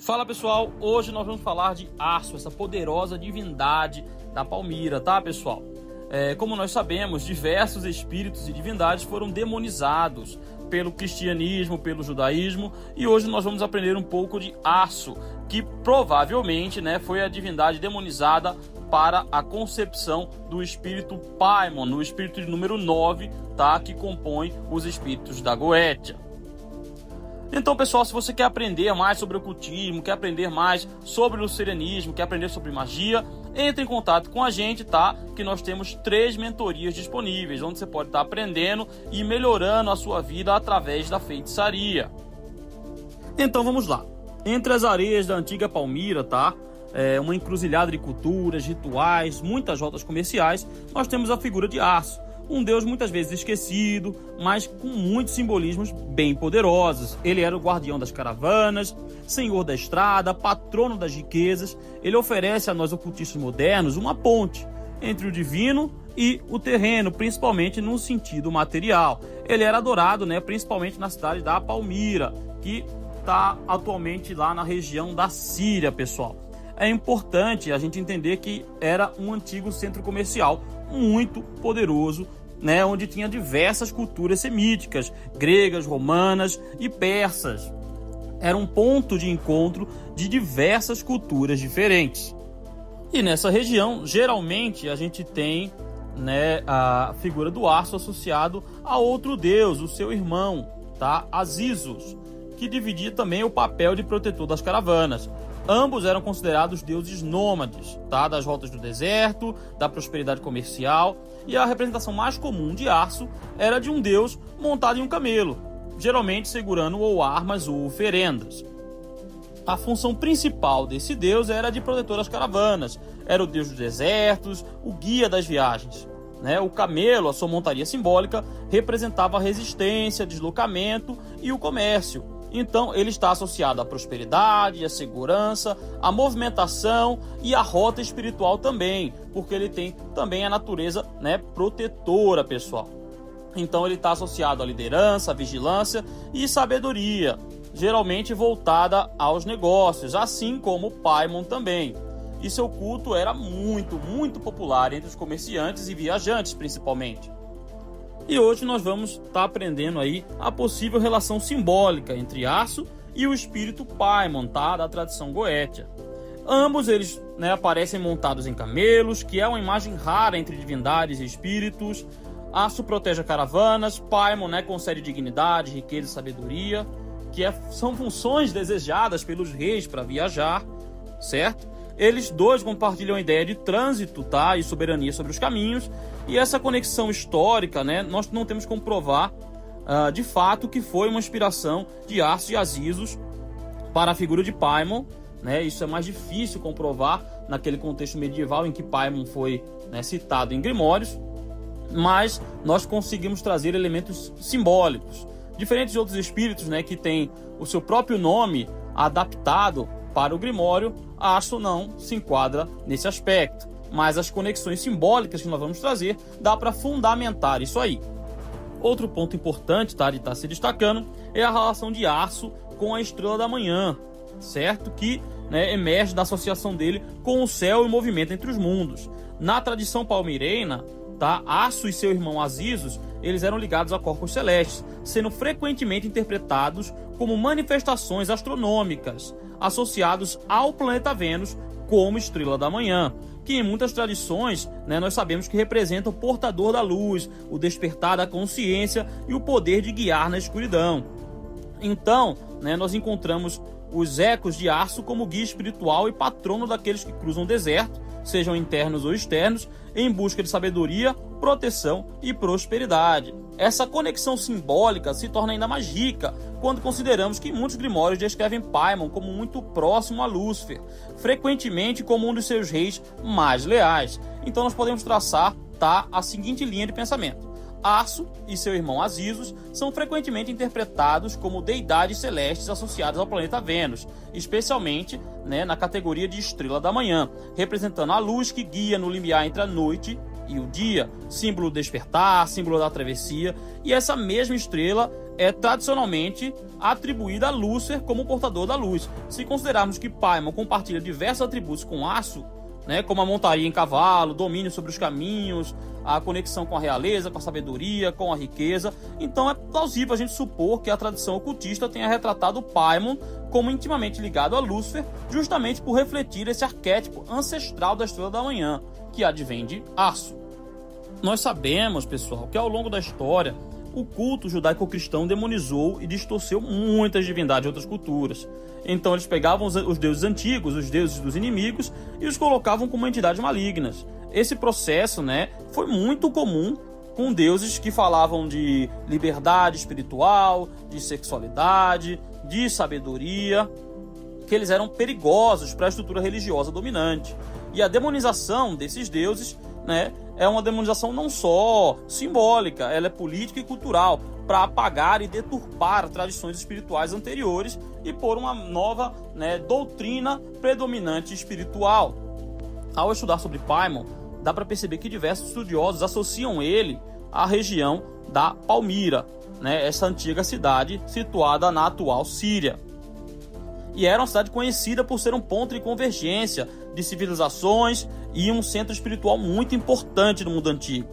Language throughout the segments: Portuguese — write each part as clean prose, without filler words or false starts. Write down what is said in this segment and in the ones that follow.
Fala pessoal, hoje nós vamos falar de Arço, essa poderosa divindade da Palmira, tá pessoal? Como nós sabemos, diversos espíritos e divindades foram demonizados pelo cristianismo, pelo judaísmo, e hoje nós vamos aprender um pouco de Arço, que provavelmente foi a divindade demonizada para a concepção do espírito Paimon, no espírito de número 9, tá? Que compõe os espíritos da Goétia. Então, pessoal, se você quer aprender mais sobre ocultismo, quer aprender mais sobre lucerianismo, quer aprender sobre magia, entre em contato com a gente, tá? Que nós temos 3 mentorias disponíveis, onde você pode estar aprendendo e melhorando a sua vida através da feitiçaria. Então, vamos lá. Entre as areias da antiga Palmira, tá? Uma encruzilhada de culturas, rituais, muitas rotas comerciais, nós temos a figura de Arço. Um deus muitas vezes esquecido, mas com muitos simbolismos bem poderosos. Ele era o guardião das caravanas, senhor da estrada, patrono das riquezas. Ele oferece a nós ocultistas modernos uma ponte entre o divino e o terreno, principalmente no sentido material. Ele era adorado, principalmente na cidade da Palmira, que está atualmente lá na região da Síria, pessoal. É importante a gente entender que era um antigo centro comercial muito poderoso, onde tinha diversas culturas semíticas, gregas, romanas e persas. Era um ponto de encontro de diversas culturas diferentes. E nessa região, geralmente, a gente tem a figura do Arço associado a outro deus, o seu irmão, tá? Azizus, que dividia também o papel de protetor das caravanas. Ambos eram considerados deuses nômades, tá? Das rotas do deserto, da prosperidade comercial, e a representação mais comum de Arço era de um deus montado em um camelo, geralmente segurando ou armas ou oferendas. A função principal desse deus era de protetor das caravanas, era o deus dos desertos, o guia das viagens. O camelo, a sua montaria simbólica, representava a resistência, deslocamento e o comércio. Então, ele está associado à prosperidade, à segurança, à movimentação e à rota espiritual também, porque ele tem também a natureza protetora, pessoal. Então, ele está associado à liderança, à vigilância e sabedoria, geralmente voltada aos negócios, assim como o Paimon também. E seu culto era muito popular entre os comerciantes e viajantes, principalmente. E hoje nós vamos estar aprendendo aí a possível relação simbólica entre Arço e o espírito Paimon, tá? Da tradição Goétia. Ambos eles aparecem montados em camelos, que é uma imagem rara entre divindades e espíritos. Arço protege caravanas, Paimon concede dignidade, riqueza e sabedoria, que são funções desejadas pelos reis para viajar, certo? Eles dois compartilham a ideia de trânsito, tá? E soberania sobre os caminhos. E essa conexão histórica, nós não temos como provar de fato que foi uma inspiração de Arço e Azizus para a figura de Paimon. Isso é mais difícil comprovar naquele contexto medieval em que Paimon foi citado em grimórios. Mas nós conseguimos trazer elementos simbólicos. Diferentes de outros espíritos que têm o seu próprio nome adaptado para o grimório, Arço não se enquadra nesse aspecto, mas as conexões simbólicas que nós vamos trazer dá para fundamentar isso aí. Outro ponto importante, tá, de estar se destacando é a relação de Arço com a estrela da manhã, certo? Que emerge da associação dele com o céu e o movimento entre os mundos. Na tradição palmirena, tá, Arço e seu irmão Azizus, eles eram ligados a corpos celestes, sendo frequentemente interpretados como manifestações astronômicas, associados ao planeta Vênus como estrela da manhã, que em muitas tradições nós sabemos que representa o portador da luz, o despertar da consciência e o poder de guiar na escuridão. Então, nós encontramos os ecos de Arço como guia espiritual e patrono daqueles que cruzam o deserto, sejam internos ou externos, em busca de sabedoria, proteção e prosperidade. Essa conexão simbólica se torna ainda mais rica quando consideramos que muitos grimórios descrevem Paimon como muito próximo a Lúcifer, frequentemente como um dos seus reis mais leais. Então nós podemos traçar a seguinte linha de pensamento. Arço e seu irmão Azizus são frequentemente interpretados como deidades celestes associadas ao planeta Vênus, especialmente na categoria de estrela da manhã, representando a luz que guia no limiar entre a noite e o dia, símbolo do despertar, símbolo da travessia, e essa mesma estrela é tradicionalmente atribuída a Lúcifer como portador da luz. Se considerarmos que Paimon compartilha diversos atributos com Aço, né, como a montaria em cavalo, domínio sobre os caminhos, a conexão com a realeza, com a sabedoria, com a riqueza, então é plausível a gente supor que a tradição ocultista tenha retratado Paimon como intimamente ligado a Lúcifer, justamente por refletir esse arquétipo ancestral da Estrela da Manhã, que advém de Aço. Nós sabemos, pessoal, que ao longo da história o culto judaico-cristão demonizou e distorceu muitas divindades de outras culturas. Então eles pegavam os deuses antigos, os deuses dos inimigos, e os colocavam como entidades malignas. Esse processo, né, foi muito comum com deuses que falavam de liberdade espiritual, de sexualidade, de sabedoria, que eles eram perigosos para a estrutura religiosa dominante. E a demonização desses deuses, né, é uma demonização não só simbólica, ela é política e cultural, para apagar e deturpar tradições espirituais anteriores e pôr uma nova, né, doutrina predominante espiritual. Ao estudar sobre Paimon, dá para perceber que diversos estudiosos associam ele à região da Palmira, né, essa antiga cidade situada na atual Síria. E era uma cidade conhecida por ser um ponto de convergência de civilizações e um centro espiritual muito importante no mundo antigo.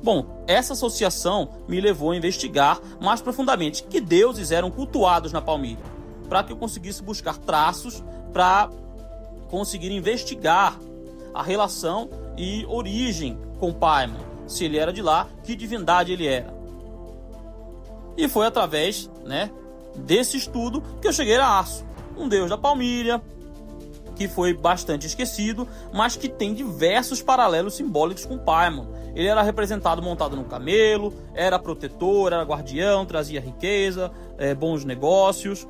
Bom, essa associação me levou a investigar mais profundamente que deuses eram cultuados na Palmira, para que eu conseguisse buscar traços para conseguir investigar a relação e origem com Paimon, se ele era de lá, que divindade ele era. E foi através, né, desse estudo que eu cheguei a Aço, um deus da Palmíria, que foi bastante esquecido, mas que tem diversos paralelos simbólicos com Paimon. Ele era representado montado num camelo, era protetor, era guardião, trazia riqueza, bons negócios.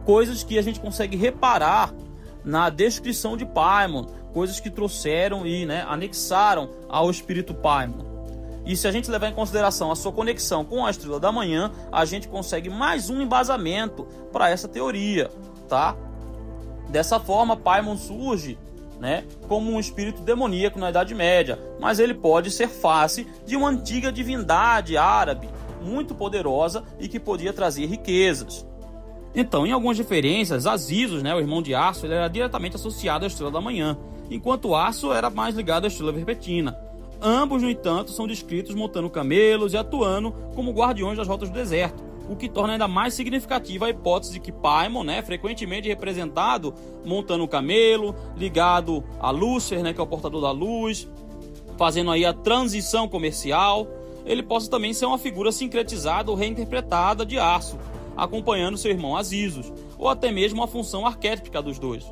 Coisas que a gente consegue reparar na descrição de Paimon, coisas que trouxeram e, né, anexaram ao espírito Paimon. E se a gente levar em consideração a sua conexão com a Estrela da Manhã, a gente consegue mais um embasamento para essa teoria, tá? Dessa forma, Paimon surge, né, como um espírito demoníaco na Idade Média, mas ele pode ser face de uma antiga divindade árabe, muito poderosa e que podia trazer riquezas. Então, em algumas referências, Azizus, né, o irmão de Aço, ele era diretamente associado à Estrela da Manhã, enquanto Aço era mais ligado à Estrela Vespertina. Ambos, no entanto, são descritos montando camelos e atuando como guardiões das rotas do deserto, o que torna ainda mais significativa a hipótese de que Paimon, né, frequentemente representado montando um camelo, ligado a Lúcifer, né, que é o portador da luz, fazendo aí a transição comercial, ele possa também ser uma figura sincretizada ou reinterpretada de Aço, acompanhando seu irmão Azizus, ou até mesmo uma função arquétipica dos dois.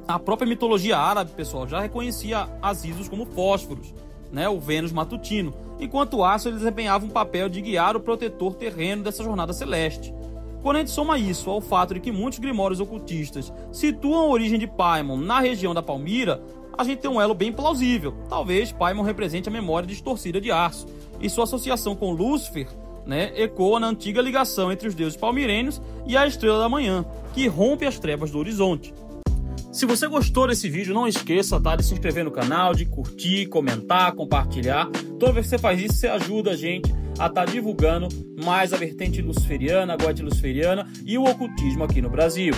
A própria mitologia árabe, pessoal, já reconhecia Azizus como Fósforos, né, o Vênus matutino, enquanto Aço ele desempenhava um papel de guiar o protetor terreno dessa jornada celeste. Quando a gente soma isso ao fato de que muitos grimórios ocultistas situam a origem de Paimon na região da Palmira, a gente tem um elo bem plausível. Talvez Paimon represente a memória distorcida de Aço, e sua associação com Lúcifer, né, ecoa na antiga ligação entre os deuses palmirênios e a Estrela da Manhã, que rompe as trevas do horizonte. Se você gostou desse vídeo, não esqueça, tá, de se inscrever no canal, de curtir, comentar, compartilhar. Toda vez que você faz isso, você ajuda a gente a estar divulgando mais a vertente luciferiana, a gote luciferiana e o ocultismo aqui no Brasil.